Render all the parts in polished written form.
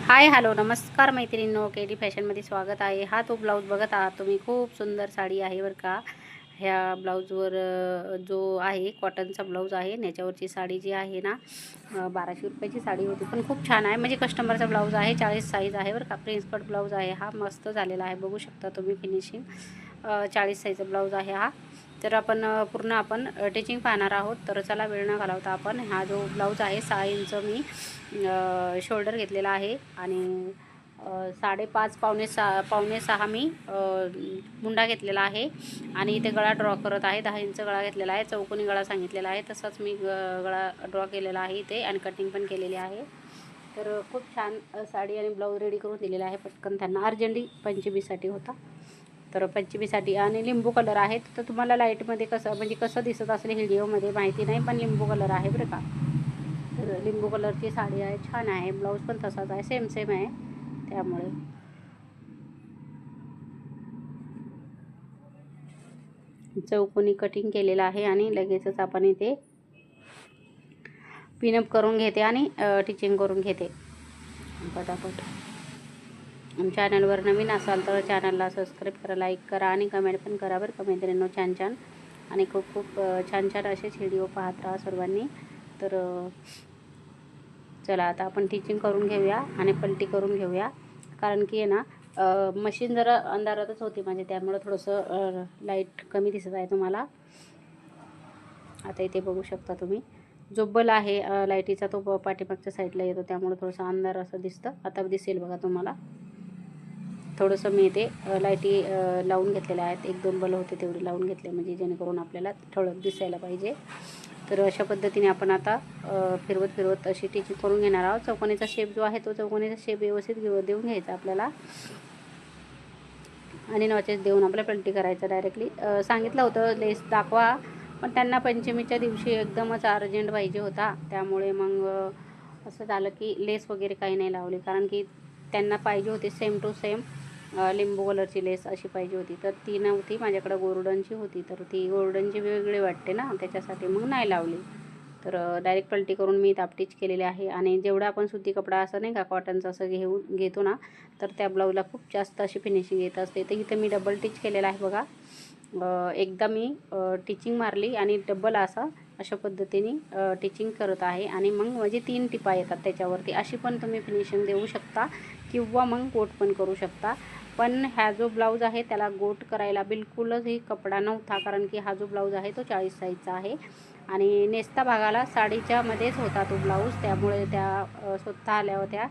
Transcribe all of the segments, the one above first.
Hi hello नमस्कार मैत्रिणींनो, KD फॅशनमध्ये स्वागत आहे। हा तो ब्लाऊज बघत आहात तुम्ही, खूप सुंदर साडी आहे बरं का। ह्या ब्लाऊजवर जो आहे कॉटनचा ब्लाऊज आहे, याच्यावरची साडी जी आहे ना 1200 रुपयाची साडी होती, पण खूप छान आहे। म्हणजे कस्टमरचा ब्लाऊज आहे, 40 साईज आहे बरं का। प्रिन्स कट ब्लाऊज आहे हा, मस्त झालेला आहे, बघू शकता तुम्ही फिनिशिंग। 40 साईजचा ब्लाऊज आहे हा। तर आपण पूर्ण टिचिंग पाहणार आहोत। तर चला वेळ न घालवता आपण हा जो ब्लाऊज आहे 6 इंच मी शोल्डर घेतलेला आहे आणि 5.5 पावणे 6 मी मुंडा घेतलेला आहे आणि इथे गळा ड्रॉ करत आहे। 10 इंच गळा घेतलेला आहे, चौकोनी गळा सांगितलेला आहे, तसंच मी गळा ड्रॉ केलेला आहे इथे आणि कटिंग पण केलेली आहे। तर खूप छान साडी आणि ब्लाऊज रेडी करून दिलेला आहे पटकन, त्यांना अर्जंटली पंचमीसाठी होता। तर पंचमीसाठी आणि लिंबू कलर आहे। तर तुम्हाला लाईटमध्ये कसं दिसत असेल व्हिडिओमध्ये माहिती नाही, पण लिंबू कलर आहे बरं का। तर लिंबू कलरची साडी आहे, छान आहे। ब्लाऊज पण तसाच आहे, सेम आहे। त्यामुळे चौकोनी कटिंग केलेलं आहे आणि लगेचच आपण इथे पिनअप करून घेते आणि टिचिंग करून घेते पटापट। चॅनलवर नवीन असाल तर चॅनलला सबस्क्राईब करा, लाईक करा आणि कमेंट पण करा बरं का मैत्रिणींनो, छान आणि खूप छान असेच व्हिडिओ पाहत राहा सर्वांनी। तर चला आता आपण टिचिंग करून घेऊया आणि पलटी करून घेऊया, कारण की आहे ना मशीन जरा अंधारातच होती म्हणजे, त्यामुळे थोडंसं लाईट कमी दिसत आहे तुम्हाला। आता इथे बघू शकता तुम्ही, जो बल आहे लाईटीचा तो पाठीमागच्या साईडला येतो, त्यामुळे थोडंसं अंधार असं दिसतं। आता दिसेल बघा तुम्हाला, थोडंसं मी इथे लाईटी लावून घेतलेल्या आहेत, 1-2 बल होते तेवढे लावून घेतले, म्हणजे जेणेकरून आपल्याला ठळक दिसायला पाहिजे। तर अशा पद्धतीने आपण आता फिरवत अशी टिचिंग करून घेणार आहोत। चौकोनीचा शेप जो आहे तो चौकोनीचा शेप व्यवस्थित देऊन घ्यायचा आपल्याला आणि नॉचेस देऊन आपल्याला पलटी करायचं डायरेक्टली। सांगितलं होतं लेस दाखवा, पण त्यांना पंचमीच्या दिवशी एकदमच अर्जंट पाहिजे होता, त्यामुळे मग असं झालं की लेस वगैरे काही नाही लावली, कारण की त्यांना पाहिजे होती सेम टू सेम लिंबू कलरची लेस अशी पाहिजे होती। तर ती नव्हती माझ्याकडं, गोल्डनची होती, तर ती गोल्डनची वेगळी वाटते ना, त्याच्यासाठी मग नाही लावली। तर डायरेक्ट पलटी करून मी तापटीच केलेली आहे। आणि जेवढा आपण सुती कपडा असं नाही का कॉटनचा असं घेतो ना, तर त्या ब्लाऊजला खूप जास्त अशी फिनिशिंग येत असते। तर इथे मी डबल टिच केलेला आहे बघा। एकदा मी टिचिंग मारली आणि डबल अशा पद्धतीने टिचिंग करत आहे आणि मग म्हणजे 3 टिपा येतात त्याच्यावरती, अशी पण तुम्ही फिनिशिंग देऊ शकता किंवा मग गोट पण करू शकता। पण हा जो ब्लाऊज आहे त्याला गोट करायला बिलकुलच कपडा नव्हता, कारण की हा जो ब्लाऊज आहे तो 40 साईजचा आहे आणि नेसता भागाला साडीच्या मध्येच होता तो ब्लाऊज, त्यामुळे त्या स्वतः आल्या होत्या,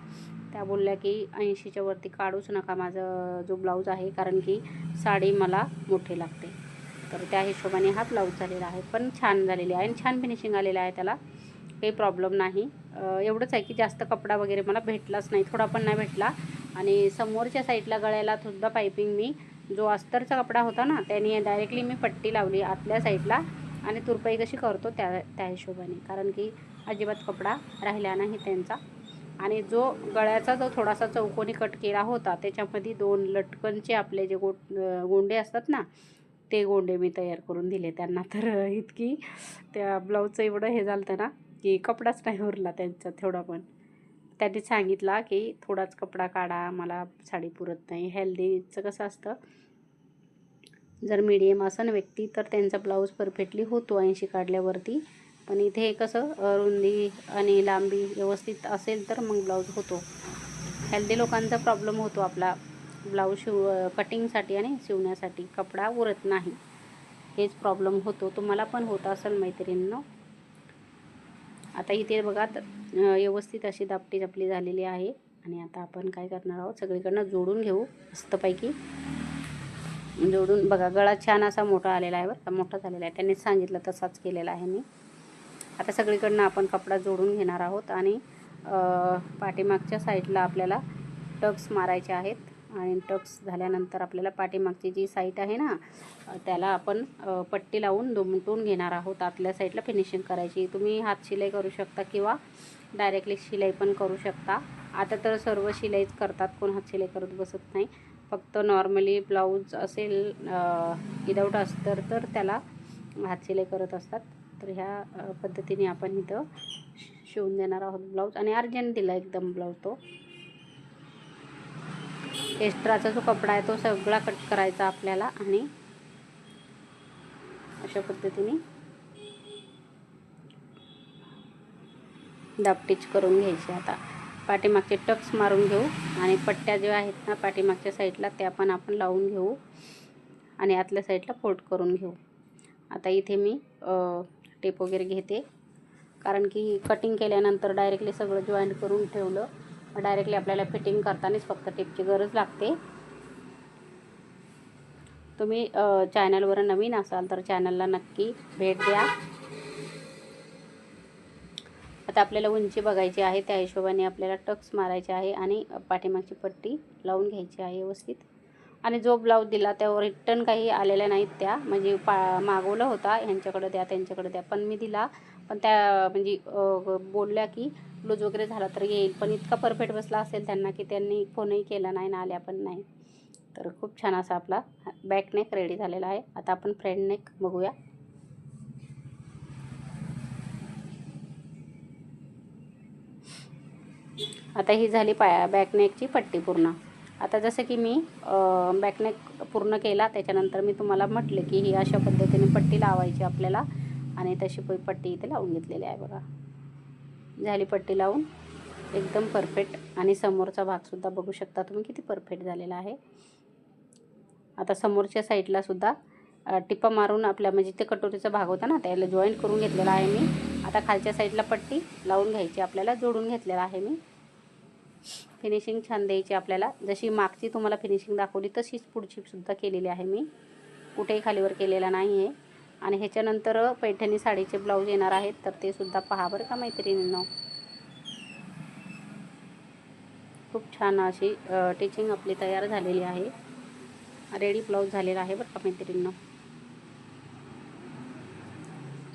त्या बोलल्या की 80च्या वरती काढूच नका माझं जो ब्लाऊज आहे, कारण की साडी मला मोठी लागते। तर त्या हिशोबाने हा ब्लाऊज झालेला आहे, पण छान झालेली आहे आणि छान फिनिशिंग आलेलं आहे, त्याला काही प्रॉब्लेम नाही। एवढंच आहे की जास्त कपडा वगैरे मला भेटलाच नाही, थोडा पण नाही भेटला। आणि समोरच्या साईडला गळ्याला सुद्धा पायपिंग मी जो अस्तरचा कपडा होता ना, त्याने डायरेक्टली मी पट्टी लावली आतल्या साईडला आणि तुरपाई कशी करतो त्या हिशोबाने, कारण की अजिबात कपडा राहिला नाही त्यांचा। आणि जो गळ्याचा जो थोडासा चौकोनी कट केला होता, त्याच्यामध्ये 2 लटकनचे आपले जे गोंडे असतात ना, ते गोंडे मी तयार करून दिले त्यांना। तर इतकी त्या ब्लाऊजचं एवढं हे झालं ना की कपडाच नाही उरला त्यांचा थोडा पण। त्यांनी सांगितला की थोडाच कपडा काढा, मला साडी पुरत नाही। हेल्दीचं कसं असतं, जर मीडियम असेल ना व्यक्ती तर त्यांचा ब्लाऊज परफेक्टली होतो 80 काढल्यावरती, पण इथे कसं रुंदी आणि लांबी व्यवस्थित असेल तर मग ब्लाऊज होतो। हेल्दी लोकांचा प्रॉब्लेम होतो आपला ब्लाऊज कटिंगसाठी आणि शिवण्यासाठी कपडा उरत नाही, हेच प्रॉब्लेम होतो। तुम्हाला पण होत असेल मैत्रिणींनो। आता इथे बघा व्यवस्थित अशी दापटी आपली झालेली आहे आणि आता आपण काय करणार आहोत, सगळीकडनं जोडून घेऊ मस्तपैकी। जोडून बघा, गळा छान असा मोठा आलेला आहे बरं का, मोठा झालेला आहे, त्यांनी सांगितलं तसाच केलेला आहे मी। आता सगळीकडनं आपण कपडा जोडून घेणार आहोत आणि पाठीमागच्या साईडला आपल्याला टक्स मारायचे आहेत आणि टक्स झाल्यानंतर आपल्याला पाठीमागची जी साईड आहे ना, त्याला आपण पट्टी लावून दुमटून घेणार आहोत। आतल्या साईडला फिनिशिंग करायची, तुम्ही हात शिलाई करू शकता किंवा डायरेक्टली शिलाई पण करू शकता। आता तर सर्व शिलाईच करतात, कोण हात शिलाई करत बसत नाही। फक्त नॉर्मली ब्लाऊज असेल विदाऊट अस्तर तर त्याला हात शिलाई करत असतात। तर ह्या पद्धतीने आपण इथं शिवून देणार आहोत ब्लाऊज आणि अर्जंट दिला एकदम ब्लाऊज तो। एक्स्ट्राचा जो कपडा आहे तो सगळा कट करायचा आपल्याला आणि अशा पद्धतीने दाबटीच करून घ्यायची. आता पाठीमागचे टक्स मारून घेऊ आणि पट्ट्या ज्या आहेत ना पाठीमागच्या साईडला त्या पण आपण लावून घेऊ आणि आतल्या साईडला फोल्ड करून घेऊ. आता इथे मी टेप वगैरे घेते, कारण की कटिंग केल्यानंतर डायरेक्टली सगळं जॉईंट करून ठेवलं डायरेक्टली आपल्याला फिटिंग करतानाच फक्त टेपची गरज लागते. तुम्ही चॅनलवर नवीन असाल तर चॅनलला नक्की भेट द्या. आता आपल्याला उंची बघायची आहे, त्या हिशोबाने आपल्याला टक्स मारायचे आहे आणि पाठीमागची पट्टी लावून घ्यायची आहे व्यवस्थित. आणि जो ब्लाऊज दिला त्यावर रिटर्न काही आलेल्या नाहीत त्या, म्हणजे मागवला होता ह्यांच्याकडे द्या त्यांच्याकडे द्या, पण मी दिला. पण त्या म्हणजे बोलल्या की ब्लाऊज वगैरे झाला तर येईल, पण इतका परफेक्ट बसला असेल त्यांना की त्यांनी फोनही केला नाही ना आल्या पण नाही. तर खूप छान असा आपला बॅक नेक रेडी झालेला आहे. आता आपण फ्रंट नेक बघूया. आता ही झाली बॅक नेकची पट्टी पूर्ण. आता जसं की मी बॅक नेक पूर्ण केला त्याच्यानंतर मी तुम्हाला म्हटले की ही अशा पद्धतीने पट्टी लावायची आपल्याला आणि तशी पट्टी इथे लावून घेतलेली आहे बघा. झाली पट्टी लावून एकदम परफेक्ट. आणि समोरचा भागसुद्धा बघू शकता तुम्ही किती परफेक्ट झालेला आहे. आता समोरच्या साईडला सुद्धा टिपा मारून आपल्या म्हणजे ते कटोरीचा भाग होता ना त्याला जॉईंट करून घेतलेला आहे मी. आता खालच्या साईडला पट्टी लावून घ्यायची आपल्याला, जोडून घेतलेला आहे मी. फिनिशिंग छान द्यायची आपल्याला, जशी मागची तुम्हाला फिनिशिंग दाखवली तशीच पुढची सुद्धा केलेली आहे मी, कुठेही खालीवर केलेला नाही आहे. आणि ह्याच्यानंतर पैठणी साडीचे ब्लाऊज येणार आहेत तर ते सुद्धा पहा बरं का मैत्रिणींनो. खूप छान अशी टिचिंग आपली तयार झालेली आहे, रेडी ब्लाऊज झालेला आहे बरं का मैत्रिणींनो.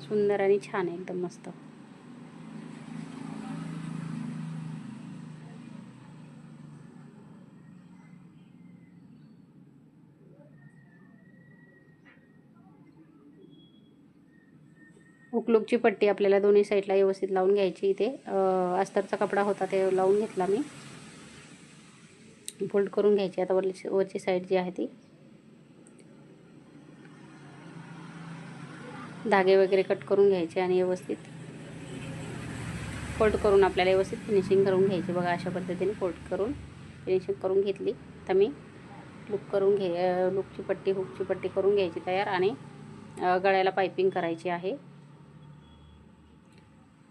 सुंदर आणि छान आहे एकदम मस्त. हुकलूकची पट्टी आपल्याला दोन्ही साईडला व्यवस्थित लावून घ्यायची. इथे अस्तरचा कपडा होता ते लावून घेतला मी, फोल्ड करून घ्यायची. आता वरची साईड जी आहे ती धागे वगैरे कट करून घ्यायचे आणि व्यवस्थित फोल्ड करून आपल्याला व्यवस्थित फिनिशिंग करून घ्यायची. बघा अशा पद्धतीने फोल्ड करून फिनिशिंग करून घेतली. तर मी लुकची पट्टी हुकची पट्टी करून घ्यायची तयार आणि गळ्याला पायपिंग करायची आहे.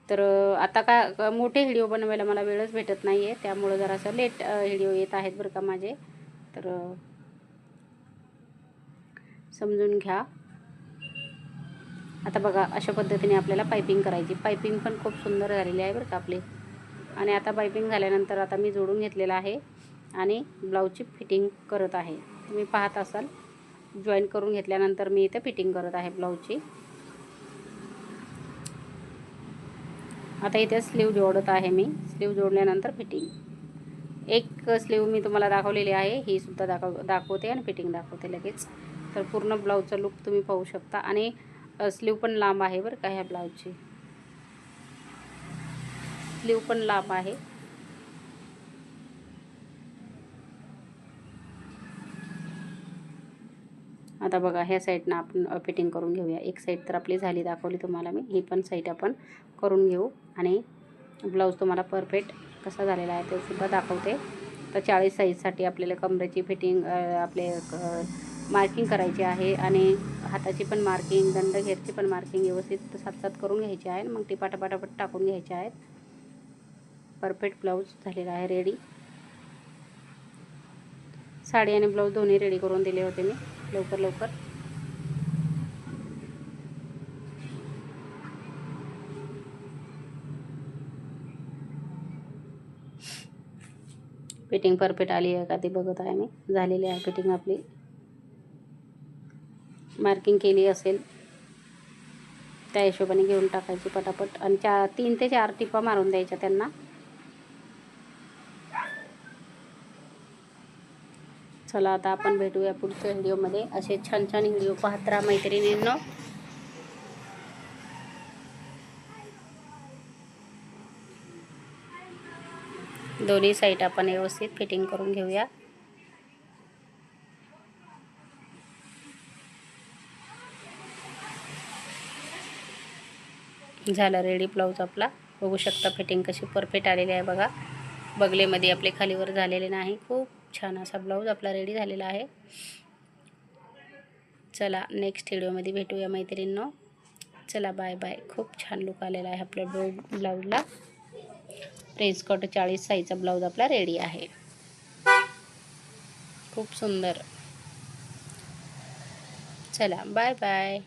तर आता का मोठे व्हिडिओ बनवायला मला वेळच भेटत नाही आहे, त्यामुळं जरासं लेट व्हिडिओ येत आहेत बरं का माझे, तर समजून घ्या. आता बघा अशा पद्धतीने आपल्याला पायपिंग करायची. पायपिंग पण खूप सुंदर झालेली आहे बरं का आपली. आणि आता पायपिंग झाल्यानंतर आता मी जोडून घेतलेला आहे आणि ब्लाऊजची फिटिंग करत आहे. तुम्ही पाहत असाल जॉईन करून घेतल्यानंतर मी इथे फिटिंग करत आहे ब्लाऊजची. आता इथे स्लीव जोडत आहे मी. स्लीव जोडल्यानंतर फिटिंग. एक स्लीव मी तुम्हाला दाखवलेली आहे, ही सुद्धा दाखवते आणि फिटिंग दाखवते लगेच. तर पूर्ण ब्लाऊजचा लुक तुम्ही पाहू शकता. आणि स्लीव पण लांब आहे बरं का ह्या ब्लाऊजची, स्लीव पण लांब आहे. आता बघा ह्या साईडनं आपण फिटिंग करून घेऊया. एक साईड तर आपली झाली दाखवली तुम्हाला मी, ही पण साईड आपण करून घेऊ आणि ब्लाऊज तुम्हाला परफेक्ट कसा झालेला आहे ते सुद्धा दाखवते. तर 40 साईजसाठी आपल्याला कमरेची फिटिंग आपले मार्किंग करायची आहे आणि हाताची पण मार्किंग, दंडघेरची पण मार्किंग व्यवस्थित 7-7 करून घ्यायची आहे. मग ती पाटापाटापट टाकून घ्यायची आहेत. परफेक्ट ब्लाऊज झालेला आहे रेडी. साडी आणि ब्लाऊज दोन्ही रेडी करून दिले होते मी लवकर. फिटिंग परफेक्ट आली आहे का ते बघत आहे मी. झालेली आहे फिटिंग आपली. मार्किंग केली असेल त्या हिशोबाने घेऊन टाकायची पटापट आणि 3 ते 4 टिपा मारून द्यायच्या त्यांना. चला आता आपण भेटूया पुढच्या व्हिडिओमध्ये. असे छान छान व्हिडिओ पाहत राहा मैत्रिणींनो. दोन्ही साईड आपण व्यवस्थित फिटिंग करून घेऊया. झाला रेडी ब्लाऊज आपला. बघू शकता फिटिंग कशी परफेक्ट आलेली आहे बघा. बगलेमध्ये आपले खालीवर झालेले नाही. खूप छान असा ब्लाऊज आपला रेडी झालेला आहे. चला नेक्स्ट व्हिडिओमध्ये भेटूया मैत्रिणींनो. चला बाय बाय. खूप छान लुक आलेला आहे आपल्या ब्लाऊजला. प्रेस कट 40 साईजचा ब्लाऊज आपला रेडी आहे. खूप सुंदर. चला बाय बाय.